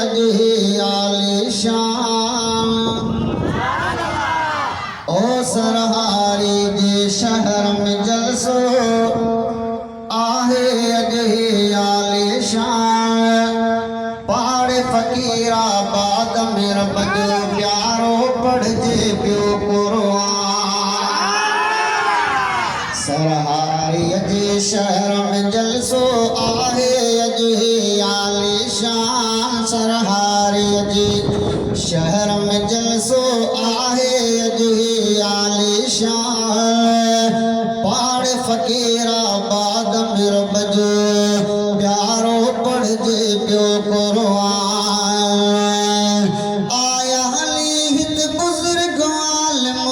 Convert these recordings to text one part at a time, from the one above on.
अजहे आलिशान ओ सरहारी जे शहर में जलसो आहे अजहे आलिशान पाड़े फकीरा बाद में रब जो प्यारो पढ़जे पियो कुरान सरहारी जे शहर में जलसो आहे अजहे आलिशान सरहारी जे शहर में जलसो आहे अजहे आलिशान पाड़े फकीरा बाद में रब जो प्यारो पढ़जे पियो कुरान आया हली हित बुजुर्ग आलिम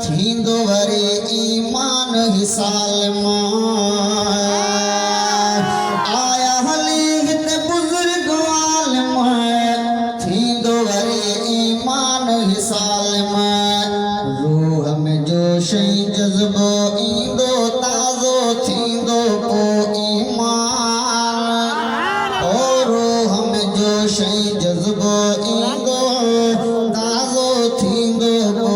थींदो वरी ईमान हिसालिम आया हली हित बुजुर्ग आलिम थींदो वरी ईमान हिसालिम रूह में जोश जज्बो ईंदो ताज़ो थींदो पो ईमान ओ रूह में जोश जज्बो ईंदो ताज़ो थींदो पो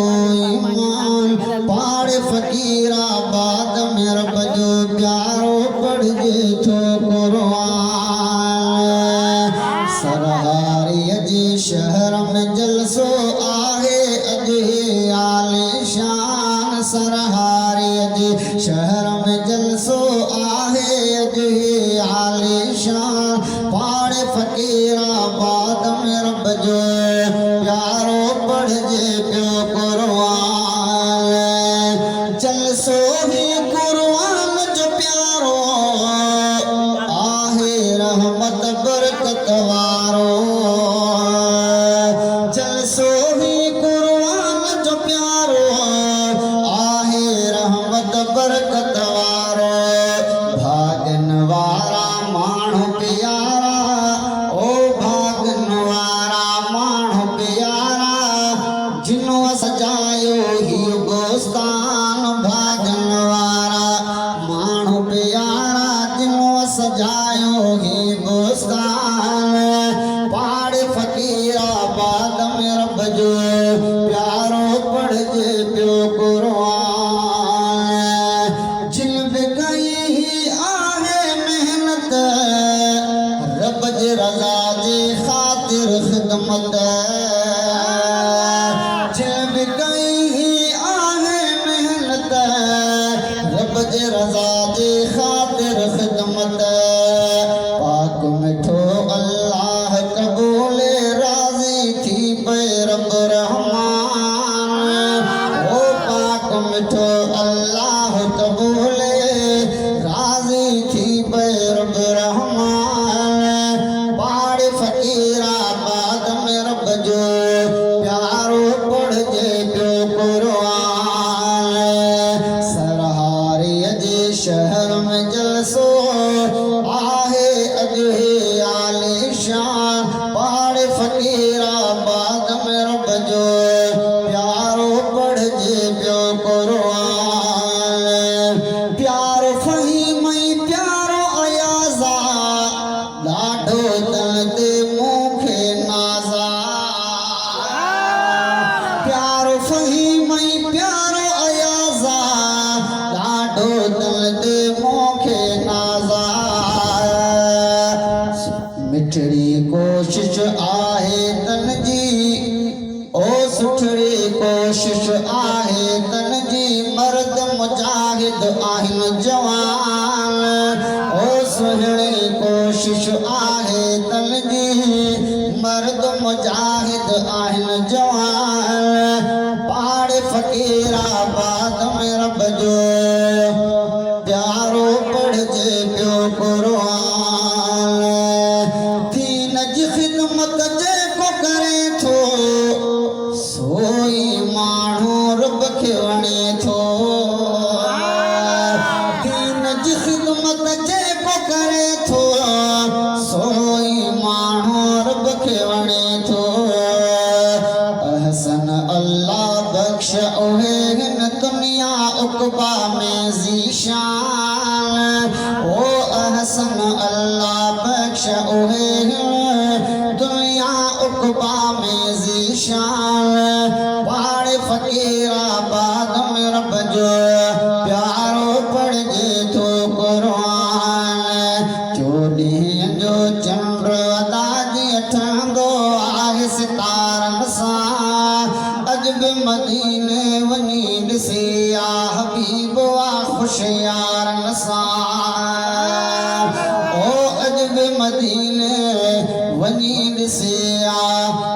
ईमान पाड़े फकीरा बाद में रब जो प्यारो पढ़जे थो कुरान सरहारी जे शहर में जलसो आहे अजहे आलिशान सरहारी जे शहर में जलसो आहे अजहे आलिशान पाड़े फकीरा बाद में रब जो प्यारो पढ़जे पियो कुरान जलसो ही कुरान जो प्यारो आहे रहमत बरकत वारो जलसो ही कुरान जो प्यारो आहे रहमत बरकत वारो भागन वारा माण्हू प्यारा ओ भागन वारा माण्हू प्यारा जिनो सजायो ही गोस्तान भागन वारा माण्हू प्यारा जिनो सजायो ही गोस्तान पाड़े फकीरा बाद में रब जो प्यारो पढ़जे पियो कुरान जिन बि कई आहे मेहनत रब जे रज़ा जे ख़ातिर ख़िदमत जिन बि कई आहे मेहनत रब जे रज़ा जे ख़ातिर ख़िदमत पाक मिठो अल्लाह कबूले राज़ी थी पे रब रहमान ओ पाक मिठो अल्लाह कबूले राज़ी थी पे रब रहमान पाड़े फकीरा बाद में रब जो प्यारो पढ़जे पियो कुरान सरहारी जे शहर में जलसो आहे अजहे आलिशान पाड़े फकीरा बाद में रब जो प्यारो पढ़जे पियो कुरान प्यारो फ़हीम प्यारो अयाज़ा ॾाढो तन ते मूंखे नाज़ा प्यारो फ़हीम प्यारो अयाज़ा ॾाढो तन ते मूंखे नाज़ा मिठड़ी कोशिश आहे तन जी ओ सुठड़ी कोशिश आहे तन जी मर्द मुजाहिद आहिनि जवान ओ सुहिणी कोशिश आहे तन जी मर्द मुजाहिद आहिनि जवान पाड़े फकीरा बाद में रब जो प्यारो पढ़जे पियो कुरान दीन जी ख़िदमत जेको करे थो सोई माण्हू रब खे वणे थो दीन जी ख़िदमत जेको करे थो सोई माण्हू रब खे वणे थो अहसन अल्लाह बख्श उहे हिन दुनिया उक़बा में ज़ीशान ओ अहसन अल्लाह बख्श उहे रुतबा में ज़ीशान पाड़े फ़कीराबाद में रब जो प्यारो पढ़जे तो क़ुरान चोॾींहं जो चंड अदा जीअं ठहंदो आहे सितारनि सां अॼु बि मदीने वञी ॾिसी आ हबीब आ ख़ुशि यारनि सां ओ अॼु बि मदीने वञी ॾिसी आ